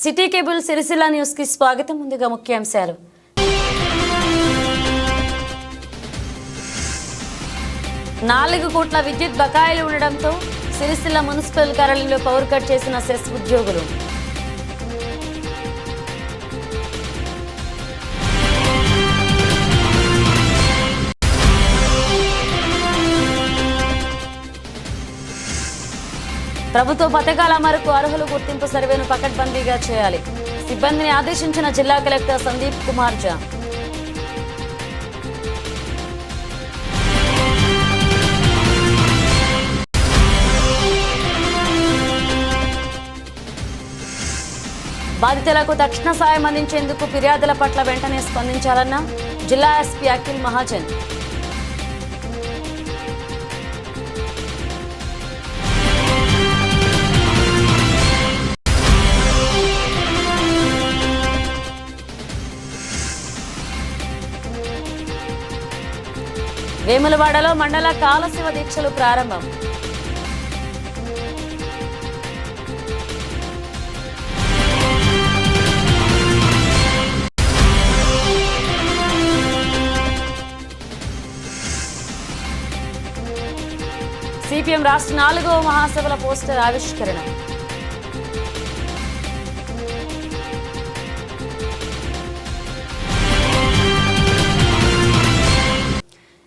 City cable Sircilla news కి స్వాగతం. ముందుగా ముఖ్యాంశాలు. నాలుగు కోట్ల విద్యుత్ బకాయిలు ఉండడంతో సిరిసిల్ల మున్సిపల్ కార్యాలయంలో పవర్ కట్ చేసిన సెస్ ఉద్యోగులు. ప్రభుత్వ పథకాల అమలుకు అర్హుల గుర్తింపు సర్వేను పకడ్బందీగా చేయాలి. సిబ్బందిని ఆదేశించిన జిల్లా కలెక్టర్ సందీప్ కుమార్ ఝా. బాధితులకు తక్షణ సాయం అందించేందుకు ఫిర్యాదుల పట్ల వెంటనే స్పందించాలన్న జిల్లా ఎస్పీ అఖిల్ మహాజన్. వేములవాడలో మండల కాలశివ దీక్షలు ప్రారంభం. సిపిఎం రాష్ట్ర 4వ మహాసభల పోస్టర్ ఆవిష్కరణ.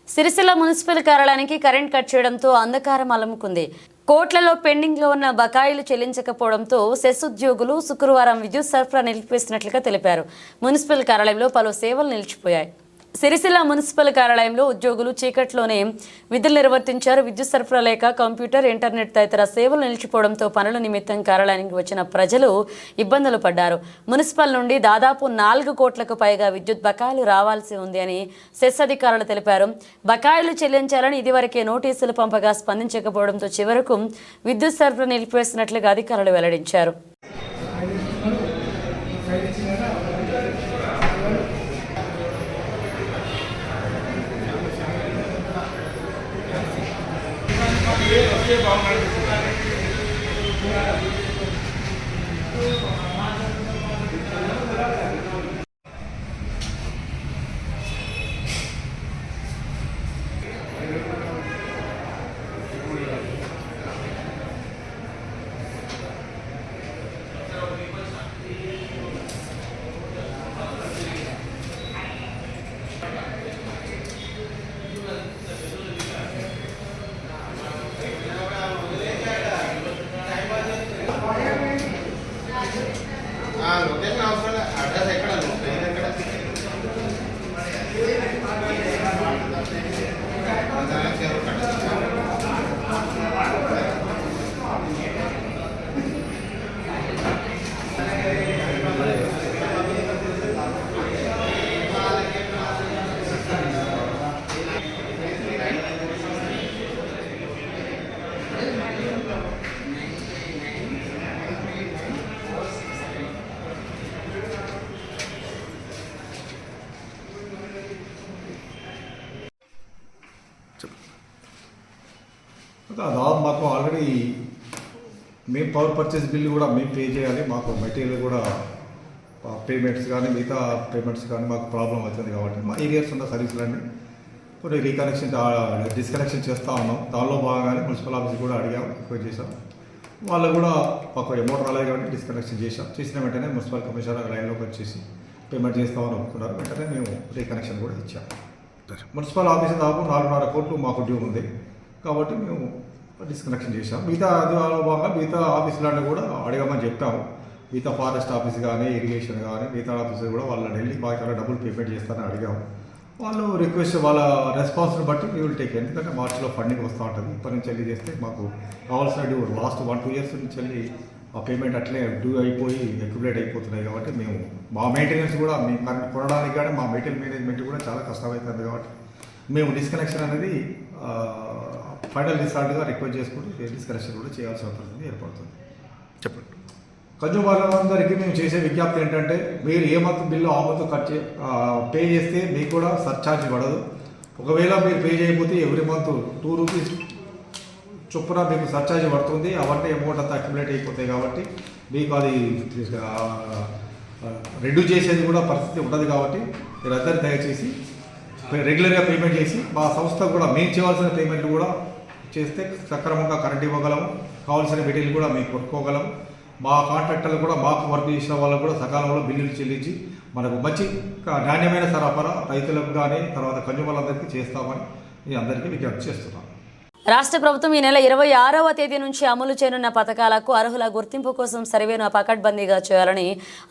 సిరిసిల్ల మున్సిపల్ కార్యాలయానికి కరెంట్ కట్ చేయడంతో అంధకారం అలముకుంది. కోట్లలో పెండింగ్ లో ఉన్న బకాయిలు చెల్లించకపోవడంతో సెస్ ఉద్యోగులు శుక్రవారం విద్యుత్ సరఫరా నిలిపివేసినట్లుగా తెలిపారు. మున్సిపల్ కార్యాలయంలో పలు సేవలు నిలిచిపోయాయి. సిరిసిల్ల మున్సిపల్ కార్యాలయంలో ఉద్యోగులు చీకట్లోనే విధులు నిర్వర్తించారు. విద్యుత్ సరఫరా లేక కంప్యూటర్, ఇంటర్నెట్ తదితర సేవలు నిలిచిపోవడంతో పనుల నిమిత్తం కార్యాలయానికి వచ్చిన ప్రజలు ఇబ్బందులు పడ్డారు. మున్సిపల్ నుండి దాదాపు 4 కోట్లకు పైగా విద్యుత్ బకాయిలు రావాల్సి ఉంది అని సెస్ అధికారులు తెలిపారు. బకాయిలు చెల్లించాలని ఇదివరకే నోటీసులు పంపగా స్పందించకపోవడంతో చివరకు విద్యుత్ సరఫరా నిలిపివేసినట్లుగా అధికారులు వెల్లడించారు. లొకేషన్ అవసరం అడ్రస్ ఎక్కడ దాదాపు మాకు ఆల్రెడీ మేము పవర్ పర్చేస్ బిల్లు కూడా మేము పే చేయాలి. మాకు మెటీరియల్ కూడా పేమెంట్స్ కానీ మిగతా పేమెంట్స్ కానీ మాకు ప్రాబ్లం అవుతుంది కాబట్టి మా ఏరియాస్ ఉన్న సర్వీసులన్నీ కొన్ని రీకనెక్షన్ డిస్కనెక్షన్ చేస్తూ ఉన్నాం. దానిలో భాగంగానే మున్సిపల్ ఆఫీస్ కూడా అడిగాం, రిక్వెస్ట్ చేసాం. వాళ్ళు కూడా మాకు అమౌంట్ రాలేదు కాబట్టి డిస్కనెక్షన్ చేసిన వెంటనే మున్సిపల్ కమిషనర్ లైన్లోకి వచ్చేసి పేమెంట్ చేస్తామని ఒప్పుకున్నారు. వెంటనే మేము రీకనెక్షన్ కూడా ఇచ్చాం. మున్సిపల్ ఆఫీస్ దాదాపు 4.5 కోట్లు మాకు డ్యూ ఉంది కాబట్టి మేము డిస్కనెక్షన్ చేసాం. మిగతా భాగంగా మిగతా ఆఫీసులన్నీ కూడా అడగమని చెప్పాము. మిగతా ఫారెస్ట్ ఆఫీస్ కానీ, ఇరిగేషన్ కానీ మిగతా ఆఫీసులు కూడా వాళ్ళని వెళ్ళి బాగా డబ్బులు పేమెంట్ చేస్తారని అడిగాము. వాళ్ళు రిక్వెస్ట్ వాళ్ళ రెస్పాన్స్ని బట్టి వీ విల్ టేక్. ఎందుకంటే మార్చిలో ఫండింగ్ వస్తూ ఉంటుంది. ఇప్పటి నుంచి వెళ్ళి చేస్తే మాకు కావాల్సిన డ్యూ లాస్ట్ 1-2 ఇయర్స్ నుంచి వెళ్ళి ఆ పేమెంట్ అట్లే డ్యూ అయిపోయి అక్యుములేట్ అయిపోతున్నాయి కాబట్టి మేము మా మెయింటెనెన్స్ కూడా మేము కరెంట్ కొనడానికి కానీ మా మెటీరియల్ మేనేజ్మెంట్ కూడా చాలా కష్టమవుతుంది కాబట్టి మేము డిస్కనెక్షన్ అనేది ఫైనల్ రిసార్ట్గా రిక్వెస్ట్ చేసుకుంటూ డిస్కనెక్షన్ కూడా చేయాల్సిన పరిస్థితి ఏర్పడుతుంది. చెప్పండి. కన్జ్యూమర్లందరికీ మేము చేసే విజ్ఞప్తి ఏంటంటే, మీరు ఏ మంత్ బిల్లు ఆ మంత్ పే చేస్తే మీకు కూడా సర్ఛార్జ్ పడదు. ఒకవేళ మీరు పే చేయకపోతే ఎవ్రీ మంత్ 2 చొప్పున మీకు సర్చార్జ్ పడుతుంది. అవన్నీ అమౌంట్ అంతా అక్యుములేట్ అయిపోతాయి కాబట్టి మీకు అది రెడ్యూస్ చేసేది కూడా పరిస్థితి ఉండదు. కాబట్టి మీరందరూ దయచేసి రెగ్యులర్గా పేమెంట్ చేసి మా సంస్థ కూడా మేము చేయవలసిన పేమెంట్లు కూడా చేస్తే సక్రమంగా కరెంట్ ఇవ్వగలము, కావాల్సిన మెటీరియల్ కూడా మేము కొనుక్కోగలం. మా కాంట్రాక్టర్లు కూడా మాకు వర్క్ చేసిన వాళ్ళకు కూడా సకాలంలో బిల్లులు చెల్లించి మనకు మంచి నాణ్యమైన సరఫరా రైతులకు కానీ తర్వాత కన్జ్యూమర్లందరికీ చేస్తామని మీ అందరికీ విజ్ఞప్తి చేస్తున్నాను. రాష్ట్ర ప్రభుత్వం ఈ నెల 26వ తేదీ నుంచి అమలు చేయనున్న పథకాలకు అర్హుల గుర్తింపు కోసం సర్వేను పకడ్బందీగా చేయాలని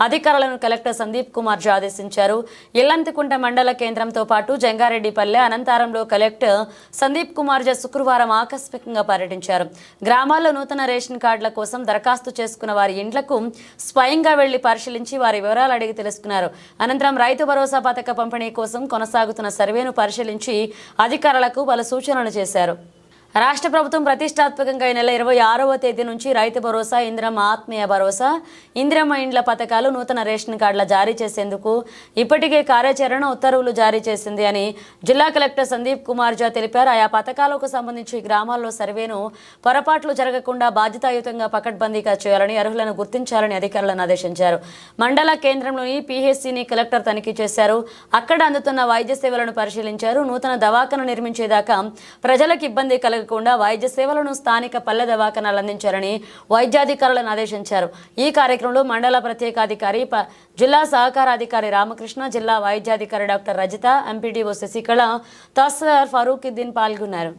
అధికారులను కలెక్టర్ సందీప్ కుమార్ జా ఆదేశించారు. ఇల్లంతికుంట మండల కేంద్రంతో పాటు జంగారెడ్డిపల్లె, అనంతారంలో కలెక్టర్ సందీప్ కుమార్ జా శుక్రవారం ఆకస్మికంగా పర్యటించారు. గ్రామాల్లో నూతన రేషన్ కార్డుల కోసం దరఖాస్తు చేసుకున్న వారి ఇండ్లకు స్వయంగా వెళ్లి పరిశీలించి వారి వివరాలు అడిగి తెలుసుకున్నారు. అనంతరం రైతు భరోసా పథక పంపిణీ కోసం కొనసాగుతున్న సర్వేను పరిశీలించి అధికారులకు పలు సూచనలు చేశారు. రాష్ట్ర ప్రభుత్వం ప్రతిష్టాత్మకంగా ఈ నెల 26వ తేదీ నుంచి రైతు భరోసా, ఇందిరమ్మ ఆత్మీయ భరోసా, ఇందిరమ్మ ఇండ్ల పథకాలు, నూతన రేషన్ కార్డుల జారీ చేసేందుకు ఇప్పటికే కార్యాచరణ ఉత్తర్వులు జారీ చేసింది అని జిల్లా కలెక్టర్ సందీప్ కుమార్ జా తెలిపారు. ఆయా పథకాలకు సంబంధించి గ్రామాల్లో సర్వేను పొరపాట్లు జరగకుండా బాధ్యతాయుతంగా పకడ్బందీగా చేయాలని, అర్హులను గుర్తించాలని అధికారులను ఆదేశించారు. మండల కేంద్రంలోని పీహెచ్సిని కలెక్టర్ తనిఖీ చేశారు. అక్కడ అందుతున్న వైద్య సేవలను పరిశీలించారు. నూతన దవాఖాన నిర్మించేదాకా ప్రజలకు ఇబ్బంది కలగకుండా వైద్య సేవలను స్థానిక పల్లె దవాఖానాలు అందించాలని వైద్యాధికారులను ఆదేశించారు. ఈ కార్యక్రమంలో మండల ప్రత్యేకాధికారి, జిల్లా సహకారాధికారి రామకృష్ణ, జిల్లా వైద్యాధికారి డాక్టర్ రజిత, ఎంపీడీఓ శశికళ, తహసీల్దార్ ఫరూకుద్దీన్ పాల్గొన్నారు.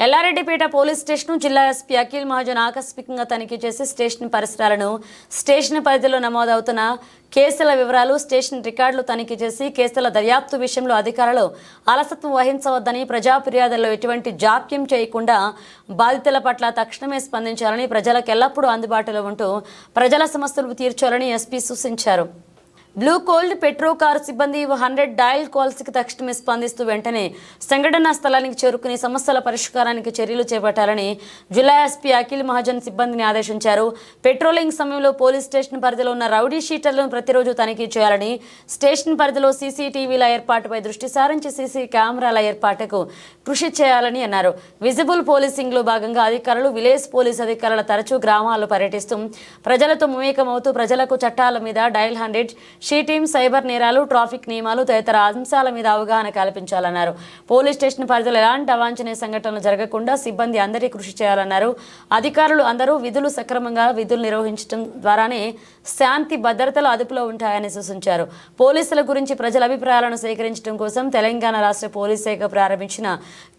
ఎల్లారెడ్డిపేట పోలీస్ స్టేషన్ జిల్లా ఎస్పీ అఖిల్ మహాజన్ ఆకస్మికంగా తనిఖీ చేసి స్టేషన్ పరిసరాలను, స్టేషన్ పరిధిలో నమోదవుతున్న కేసుల వివరాలు, స్టేషన్ రికార్డులు తనిఖీ చేసి కేసుల దర్యాప్తు విషయంలో అధికారులు అలసత్వం వహించవద్దని, ప్రజా ఫిర్యాదుల్లో ఎటువంటి జాప్యం చేయకుండా బాధితుల పట్ల తక్షణమే స్పందించాలని, ప్రజలకు ఎల్లప్పుడూ అందుబాటులో ఉంటూ ప్రజల సమస్యలు తీర్చాలని ఎస్పీ సూచించారు. బ్లూ కోల్డ్ పెట్రో కారు సిబ్బంది 100 డయల్ కాల్స్కి తక్షణమే స్పందిస్తూ వెంటనే సంఘటనా స్థలానికి చేరుకుని సమస్యల పరిష్కారానికి చర్యలు చేపట్టాలని జిల్లా ఎస్పీ అఖిల్ మహాజన్ సిబ్బందిని ఆదేశించారు. పెట్రోలింగ్ సమయంలో పోలీస్ స్టేషన్ పరిధిలో ఉన్న రౌడీ షీటర్లను ప్రతిరోజు తనిఖీ చేయాలని, స్టేషన్ పరిధిలో సీసీటీవీల ఏర్పాటుపై దృష్టి సారించి సీసీ కెమెరాల ఏర్పాటుకు కృషి చేయాలని అన్నారు. విజిబుల్ పోలీసింగ్లో భాగంగా అధికారులు, విలేజ్ పోలీస్ అధికారుల తరచూ గ్రామాల్లో పర్యటిస్తూ ప్రజలతో మమేకమవుతూ ప్రజలకు చట్టాల మీద, డయల్ 100, షీటింగ్, సైబర్ నేరాలు, ట్రాఫిక్ నియమాలు తదితర అంశాల మీద అవగాహన కల్పించాలన్నారు. పోలీస్ స్టేషన్ పరిధిలో ఎలాంటి అవాంఛనీయ సంఘటనలు జరగకుండా సిబ్బంది అందరికీ కృషి చేయాలన్నారు. అధికారులు అందరూ విధులు సక్రమంగా నిర్వహించడం ద్వారానే శాంతి భద్రతలు అదుపులో ఉంటాయని సూచించారు. పోలీసుల గురించి ప్రజల అభిప్రాయాలను సేకరించడం కోసం తెలంగాణ రాష్ట్ర పోలీస్ శాఖ ప్రారంభించిన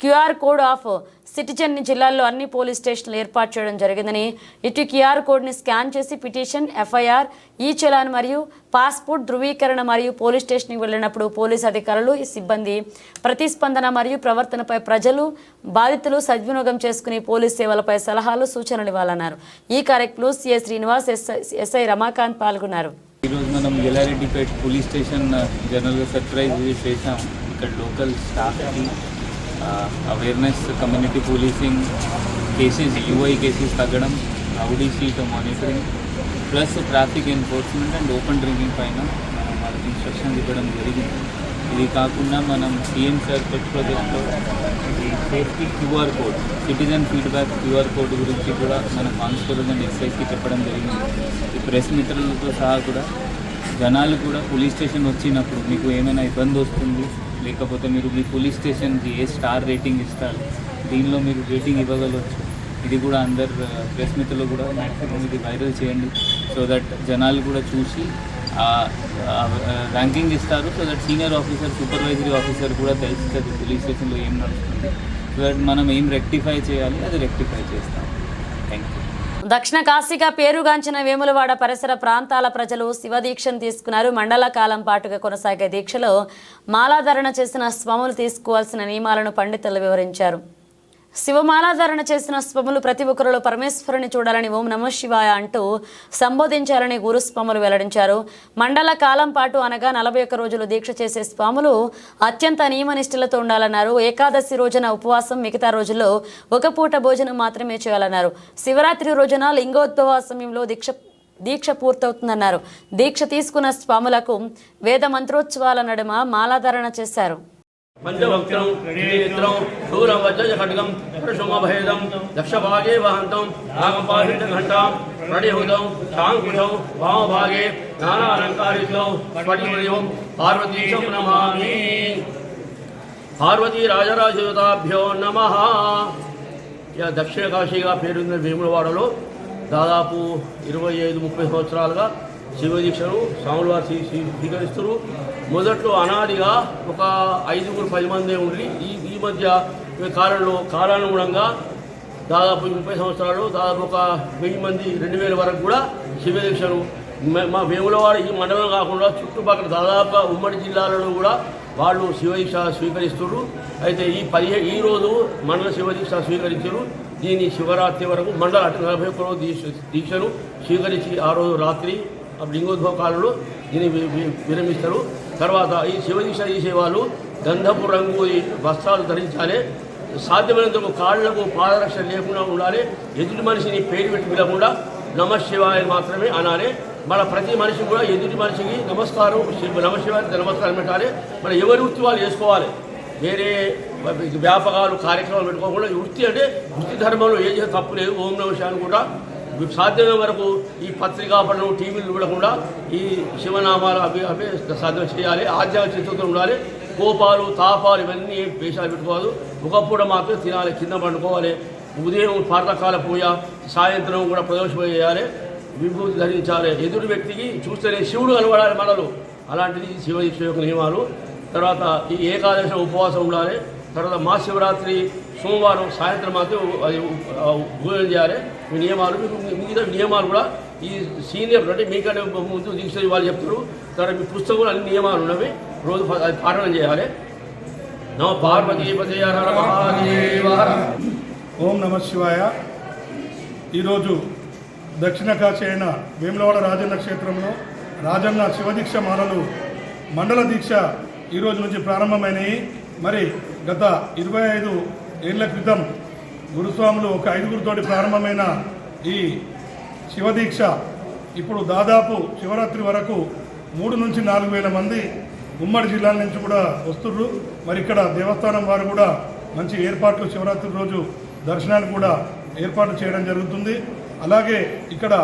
క్యూఆర్ కోడ్ ఆఫ్ సిటిజన్ ని జిల్లాల్లో అన్ని పోలీస్ స్టేషన్లు ఏర్పాటు చేయడం జరిగిందని, ఇటు క్యూఆర్ కోడ్ని స్కాన్ చేసి పిటిషన్, ఎఫ్ఐఆర్, ఈ చలాన్ మరియు పాస్పోర్ట్ ధృవీకరణ మరియు పోలీస్ స్టేషన్కి వెళ్ళినప్పుడు పోలీస్ అధికారులు, సిబ్బంది ప్రతిస్పందన మరియు ప్రవర్తనపై ప్రజలు, బాధితులు సద్వినియోగం చేసుకుని పోలీస్ సేవలపై సలహాలు, సూచనలు ఇవ్వాలన్నారు. ఈ కార్యక్రమంలో సిఎస్ శ్రీనివాస్, ఎస్ఐ రమాకాంత్ పాల్గొన్నారు. ఈరోజు మనం ఎల్లారెడ్డిపేట పోలీస్ స్టేషన్ జనరల్గా సర్ప్రైజ్ విజిట్ చేసాం. ఇక్కడ లోకల్ స్టాఫ్కి awareness, community policing, cases, UI cases తగ్గడం, rowdy sheet monitoring, plus traffic enforcement and open drinking పైన మనం వాళ్ళకి ఇన్స్ట్రక్షన్స్ ఇవ్వడం జరిగింది. ఇది కాకుండా మనం సీఎం సార్ పెట్ ప్రాజెక్ట్లో ఈ safety QR code, citizen feedback QR code గురించి కూడా మన కానిస్టేబుల్ అండ్ ఎస్ఐకి చెప్పడం జరిగింది. ఈ ప్రెస్ మిత్రులతో సహా కూడా జనాలు కూడా పోలీస్ స్టేషన్ వచ్చినప్పుడు మీకు ఏమైనా ఇబ్బంది వస్తుంది, లేకపోతే మీరు మీ పోలీస్ స్టేషన్కి ఏ స్టార్ రేటింగ్ ఇస్తారు, దీనిలో మీరు రేటింగ్ ఇవ్వగలవచ్చు. ఇది కూడా అందరు ప్రెస్ మిత్రులు కూడా మ్యాక్సిమం ఇది వైరల్ చేయండి. సో దట్ జనాలు కూడా చూసి ర్యాంకింగ్ ఇస్తారు. So that senior officer, supervisory officer కూడా తెలుస్తుంది పోలీస్ స్టేషన్లో ఏం నడుస్తుంది. సో దట్ మనం ఏం రెక్టిఫై చేయాలి అది రెక్టిఫై చేస్తాం. Thank you. దక్షిణ కాశీగా పేరుగాంచిన వేములవాడ పరిసర ప్రాంతాల ప్రజలు శివదీక్షను తీసుకున్నారు. మండల కాలం పాటుగా కొనసాగే దీక్షలో మాలాధారణ చేసిన స్వాములు తీసుకోవాల్సిన నియమాలను పండితులు వివరించారు. శివమాలాధారణ చేసిన స్వాములు ప్రతి ఒక్కరిలో పరమేశ్వరుని చూడాలని ఓం నమః శివాయ అంటూ సంబోధించాలని గురు స్వాములు వెల్లడించారు. మండల కాలం పాటు అనగా 41 రోజులు దీక్ష చేసే స్వాములు అత్యంత నియమనిష్టలతో ఉండాలన్నారు. ఏకాదశి రోజున ఉపవాసం, మిగతా రోజుల్లో ఒక పూట భోజనం మాత్రమే చేయాలన్నారు. శివరాత్రి రోజున లింగోద్భవ సమయంలో దీక్ష పూర్తవుతుందన్నారు. దీక్ష తీసుకున్న స్వాములకు వేద మంత్రోత్సవాల నడుమ మాలాధారణ చేశారు. पंचवक्त्रं त्रिनेत्रं शूलं वज्रखड्गं परशुमभेदं दक्षभागे वहन्तं नागपाहितघण्टां प्रणिहुतं शाङ्कुशं वामभागे नानालङ्कारितं स्फटिकमणिं पार्वतीशं नमामि. పార్వతీ రాజరాజయుతాభ్యో నమః. ఇక దక్షిణ కాశీగా పేరున్న వేములవాడలో దాదాపు 25-30 సంవత్సరాలుగా శివదీక్షను స్వాముల వారు స్వీకరిస్తారు. మొదట్లో అనాదిగా ఒక 5-10 మందే ఉండి ఈ మధ్య కాలానుగుణంగా దాదాపు 30 సంవత్సరాలు దాదాపు ఒక 1000 మంది 2000 వరకు కూడా శివదీక్షను మా వేములవాడ ఈ మండలం కాకుండా చుట్టుపక్కల దాదాపు ఉమ్మడి జిల్లాలలో కూడా వాళ్ళు శివదీక్ష స్వీకరిస్తున్నారు. అయితే ఈ రోజు మండల శివదీక్ష స్వీకరించారు. దీన్ని శివరాత్రి వరకు మండల 41 రోజు దీక్షను స్వీకరించి ఆ రోజు రాత్రి లింగోద్భవ కాలంలో దీన్ని విరమిస్తారు. తర్వాత ఈ శివదీక్ష చేసేవాళ్ళు గంధపు రంగు వస్త్రాలు ధరించాలి. సాధ్యమైనంత కాళ్లకు పాదరక్షణ లేకుండా ఉండాలి. ఎదుటి మనిషిని పేరు పెట్టి పిలవకుండా నమః శివాయ మాత్రమే అనాలి. మన ప్రతి మనిషి కూడా ఎదుటి మనిషికి నమస్కారం నమః శివాయ నమస్కారం పెట్టాలి. మన ఎవరి వృత్తి వాళ్ళు చేసుకోవాలి. వేరే వ్యాపకాలు కార్యక్రమాలు పెట్టుకోకుండా వృత్తి అంటే వృత్తి ధర్మంలో ఏం చేస్తే తప్పు లేదు. ఓం నమః శివాయ కూడా సాధ్యమైన వరకు ఈ పత్రికా పనులు టీవీలు చూడకుండా ఈ శివనామాలు అవి సాధ్యం చేయాలి. ఆధ్యాత్మిక చిత్తతో ఉండాలి. కోపాలు తాపాలు ఇవన్నీ వేషాలు పెట్టుకోవాలి. ఒకప్పుడు మాత్రం తినాలి, కింద పండుకోవాలి. ఉదయం ప్రాతకాల పూజ, సాయంత్రం కూడా ప్రదోషం చేయాలి. విభూతి ధరించాలి. ఎదుటి వ్యక్తికి చూస్తేనే శివుడు కనబడాలి మనలో. అలాంటిది శివదీక్ష యొక్క నియమాలు. తర్వాత ఈ ఏకాదశి ఉపవాసం ఉండాలి. తర్వాత మహాశివరాత్రి సోమవారం సాయంత్రం మాత్రం అది భోజనం చేయాలి. ఈ నియమాలు మిగతా నియమాలు కూడా ఈ సీనియర్ అంటే మీకంటే ముందు దీక్ష వాళ్ళు చెప్తారు. తర్వాత మీ పుస్తకంలో అన్ని నియమాలు ఉన్నవి. రోజు అది పాఠనం చేయాలి. నమ పార్వతీపతి హర మహాదేవ. ఓం నమః శివాయ. ఈరోజు దక్షిణ కాశీ అయిన వేములవాడ రాజన్న క్షేత్రంలో రాజన్న శివదీక్ష మాలలు మండల దీక్ష ఈరోజు నుంచి ప్రారంభమైనవి. మరి గత 25 ఏళ్ల క్రితం గురుస్వాములు ఒక 5గురితోటి ప్రారంభమైన ఈ శివదీక్ష ఇప్పుడు దాదాపు శివరాత్రి వరకు 3 నుంచి 4 వేల మంది ఉమ్మడి జిల్లాల నుంచి కూడా వస్తుర్రు. మరి ఇక్కడ దేవస్థానం వారు కూడా మంచి ఏర్పాట్లు శివరాత్రి రోజు దర్శనానికి కూడా ఏర్పాటు చేయడం జరుగుతుంది. అలాగే ఇక్కడ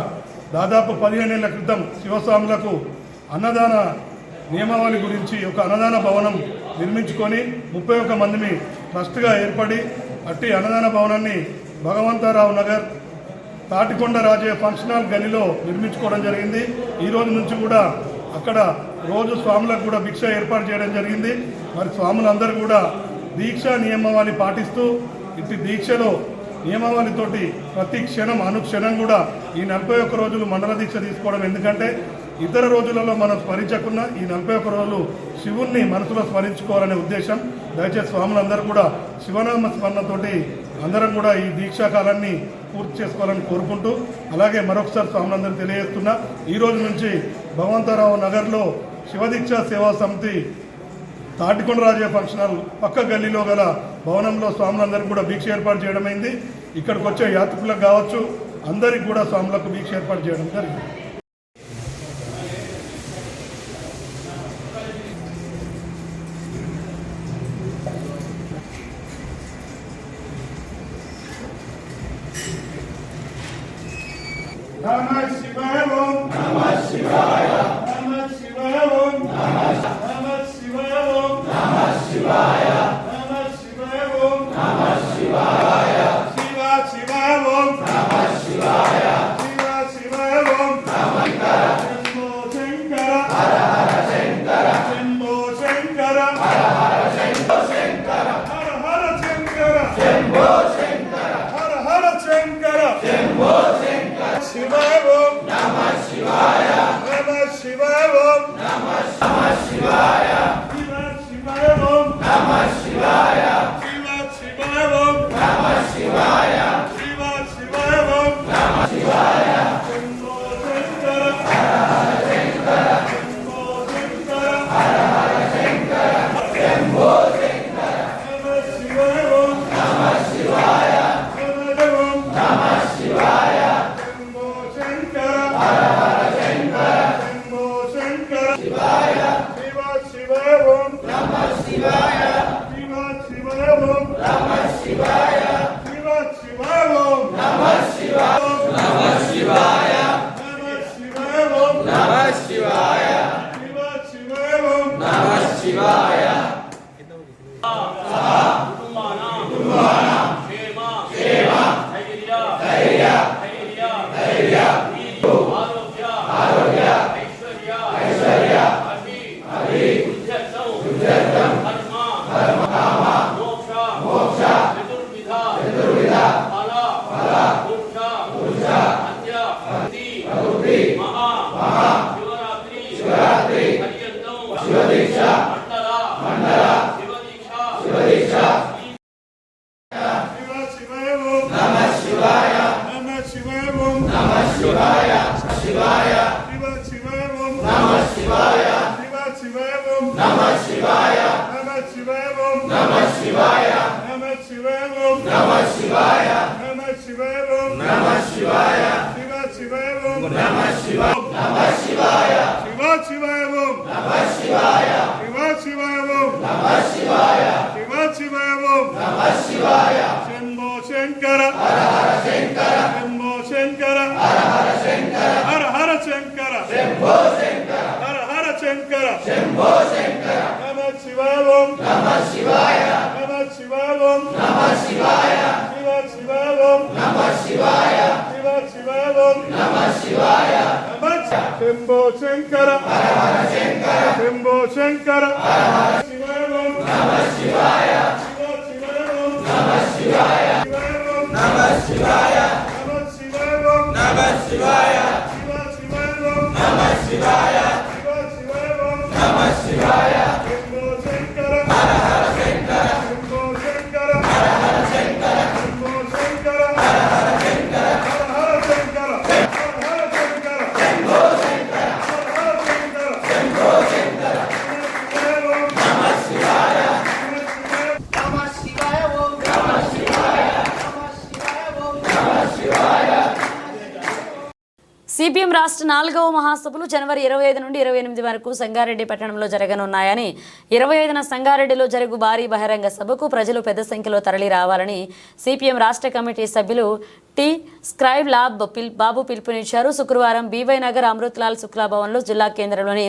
దాదాపు 15 ఏళ్ల క్రితం శివస్వాములకు అన్నదాన నియమావళి గురించి ఒక అన్నదాన భవనం నిర్మించుకొని 31 మందిని ట్రస్ట్గా ఏర్పడి అట్టి అన్నదాన భవనాన్ని భగవంతరావు నగర్ తాటికొండ రాజయ్య ఫంక్షన్ హాల్ గనిలో నిర్మించుకోవడం జరిగింది. ఈ రోజు నుంచి కూడా అక్కడ రోజు స్వాములకు కూడా భిక్ష ఏర్పాటు చేయడం జరిగింది. మరి స్వాములందరూ కూడా దీక్ష నియమావళి పాటిస్తూ ఇట్టి దీక్షలో నియమావళితోటి ప్రతి క్షణం అనుక్షణం కూడా ఈ 41 రోజులు మండల దీక్ష తీసుకోవడం. ఎందుకంటే ఇతర రోజులలో మనం స్మరించకుండా ఈ 41 రోజులు శివుణ్ణి మనసులో స్మరించుకోవాలనే ఉద్దేశం. దయచేసి స్వాములందరూ కూడా శివనామ స్మరణతోటి అందరం కూడా ఈ దీక్షాకాలాన్ని పూర్తి చేసుకోవాలని కోరుకుంటూ, అలాగే మరొకసారి స్వాములందరూ తెలియజేస్తున్నా, ఈ రోజు నుంచి భగవంతరావు నగర్లో శివదీక్ష సేవా సమితి తాటికొండ రాజయ్య ఫంక్షన్ హాల్ పక్క గల్లీలో గల భవనంలో స్వాములందరికీ కూడా దీక్ష ఏర్పాటు చేయడమైంది. ఇక్కడికి వచ్చే యాత్రికులకు కావచ్చు అందరికి కూడా స్వాములకు దీక్ష ఏర్పాటు చేయడం జరిగింది. నమః శివాయ ఓం నమః శివాయ నమః శివాయ ఓం నమః శివాయ ఓం నమః శివాయ నమః శివాయ ఓం నమః శివాయ శివ శివాయ ఓం నమః శివాయ శివ శివాయ ఓం నమః శంకర హర హర శంకర శంభో శంకర హర హర శంకర హర హర శంకర శంభో శంకర హర హర శంకర శంభో శివాయ ఓం నమః శివాయ నమః శివాయ ఓం నమః శివాయ ఓం నమః శివాయ నమః శివాయ ఓం నమః శివాయ నమః శివాయ ఓం నమః శివాయ నమః శివాయ ఓం నమః శివాయ శివ శివాయ ఓం నమః శివాయ నమః శివాయ శివ శివాయ ఓం నమః శివాయ శివ శివాయ ఓం నమః శివాయ శివ శివాయ ఓం నమః శివాయ శంభో శంకర హర హర శంకర శంభో శంకర హర హర శంకర హర హర శంకర శంభో శంకర హర హర శంకర శంభో శంకర నమః శివాయ ఓం నమః శివాయ నమః శివాయ ఓం నమః శివాయ శివ శివాయ ఓం నమః శివాయ శివ శివాయ ఓం నమః శివాయ నమః శంభో శంకర హర హర శంకర శంభో శంకర హర హర శివాయ ఓం నమః శివాయ శివ శివాయ ఓం నమః శివాయ శివాయ ఓం నమః శివాయ నమః శివాయ ఓం నమః శివాయ శివ శివాయ ఓం నమః శివాయ శివ శివాయ ఓం నమః శివాయ శంభో శంకర హర హర శంకర శంభో శంకర హర హర శంకర శంభో శంకర హర హర శంకర హర హర శంకర హర హర శంకర శంభో శంకర హర హర శంకర శంభో శంకర నమః శివాయ నమః శివాయ ఓం నమః శివాయ నమః శివాయ ఓం నమః శివాయ. సిపిఎం రాష్ట్ర 4వ మహాసభలు జనవరి 25 నుండి 28 వరకు సంగారెడ్డి పట్టణంలో జరగనున్నాయని 25న సంగారెడ్డిలో జరుగు భారీ బహిరంగ సభకు ప్రజలు పెద్ద సంఖ్యలో తరలి రావాలని సిపిఎం రాష్ట్ర కమిటీ సభ్యులు టి స్క్రైబ్ లాబ్ బాబు పిలుపునిచ్చారు. శుక్రవారం బీవై నగర్ అమృత్లాల్ శుక్లా భవన్లో జిల్లా కేంద్రంలోని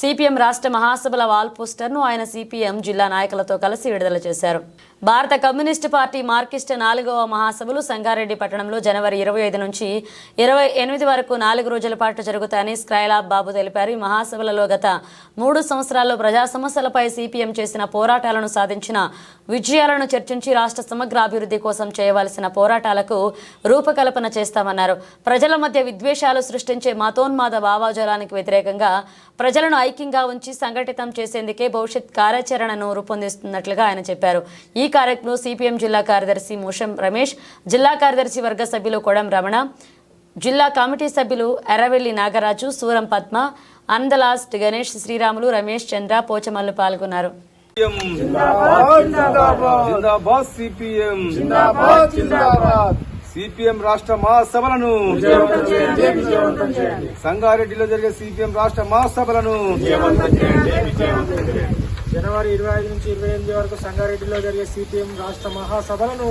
సిపిఎం రాష్ట్ర మహాసభల వాల్ పోస్టర్ను ఆయన సిపిఎం జిల్లా నాయకులతో కలిసి విడుదల చేశారు. భారత కమ్యూనిస్టు పార్టీ మార్కిస్ట్ 4వ మహాసభలు సంగారెడ్డి పట్టణంలో జనవరి 25 నుంచి 28 వరకు 4 రోజుల పాటు జరుగుతాయని స్క్రైలాబ్ బాబు తెలిపారు. ఈ మహాసభలలో గత 3 సంవత్సరాల్లో ప్రజా సమస్యలపై సిపిఎం చేసిన పోరాటాలను సాధించిన విజయాలను చర్చించి రాష్ట్ర సమగ్ర అభివృద్ధి కోసం చేయవలసిన పోరాటాలకు రూపకల్పన చేస్తామన్నారు. ప్రజల మధ్య విద్వేషాలు సృష్టించే మతోన్మాద భావజాలానికి వ్యతిరేకంగా ప్రజలను ఐక్యంగా ఉంచి సంఘటితం చేసేందుకే భవిష్యత్ కార్యాచరణను రూపొందిస్తున్నట్లుగా ఆయన చెప్పారు. ఈ కార్యక్రమంలో సిపిఎం జిల్లా కార్యదర్శి మూషం రమేష్, జిల్లా కార్యదర్శి వర్గ సభ్యులు కొడం రమణ, జిల్లా కమిటీ సభ్యులు ఎర్రవెల్లి నాగరాజు, సూరం పద్మ, అందలాస్ట్ గణేష్, శ్రీరాములు, రమేష్ చంద్ర, పోచమల్లు పాల్గొన్నారు. సిపిఎం రాష్ట్ర మహాసభలను సంగారెడ్డిలో జరిగే సిపిఎం రాష్ట్ర మహాసభలను జనవరి 25 నుంచి 28 వరకు సంగారెడ్డిలో జరిగే సిపిఎం రాష్ట్ర మహాసభలను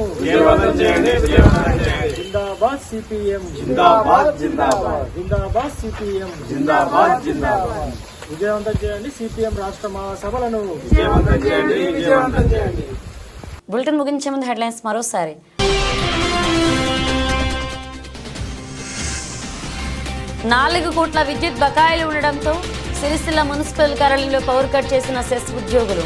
జిందాబాద్ సిపిఎం జిందాబాద్ జిందాబాద్ జిందాబాద్ సిపిఎం జిందాబాద్ జిందాబాద్ విజయవంతం చేయండి. సిపిఎం రాష్ట్ర మహాసభలను విజయవంతం చేయండి, విజయవంతం చేయండి. బులెటిన్ ముగించే ముందు హెడ్లైన్స్ మరోసారి. 4 కోట్ల విద్యుత్ బకాయిలు ఉండడంతో సిరిసిల్ల మున్సిపల్ కార్యాలయంలో పవర్ కట్ చేసిన సెస్ ఉద్యోగులు.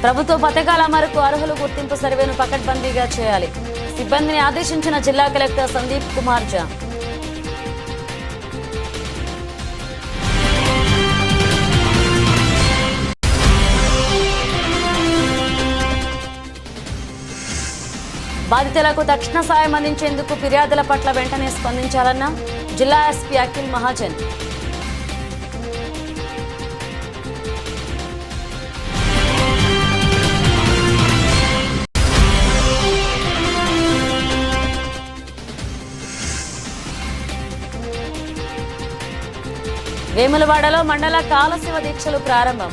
ప్రభుత్వ పథకాల అమలుకు అర్హుల గుర్తింపు సర్వేను పకడ్బందీగా చేయాలి. సిబ్బందిని ఆదేశించిన జిల్లా కలెక్టర్ సందీప్ కుమార్ జా. బాధితులకు తక్షణ సాయం అందించేందుకు ఫిర్యాదుల పట్ల వెంటనే స్పందించాలన్న జిల్లా ఎస్పీ అఖిల్ మహాజన్. వేములవాడలో మండల కాలశివ దీక్షలు ప్రారంభం.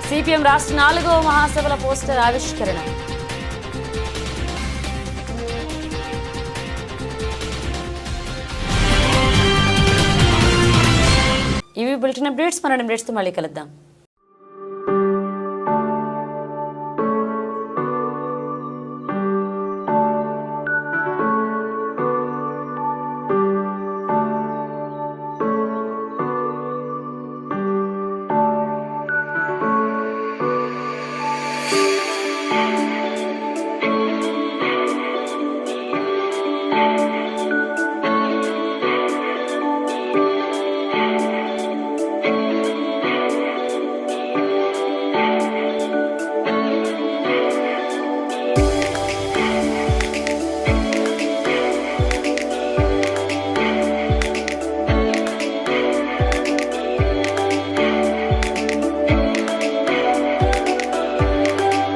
సిపిఎం రాష్ట్ర 4వ మహాసభల పోస్టర్ ఆవిష్కరణ. ఇవి బులెటిన్ అప్డేట్స్. మరో అప్డేట్స్తో మళ్ళీ కలుద్దాం. Thank you.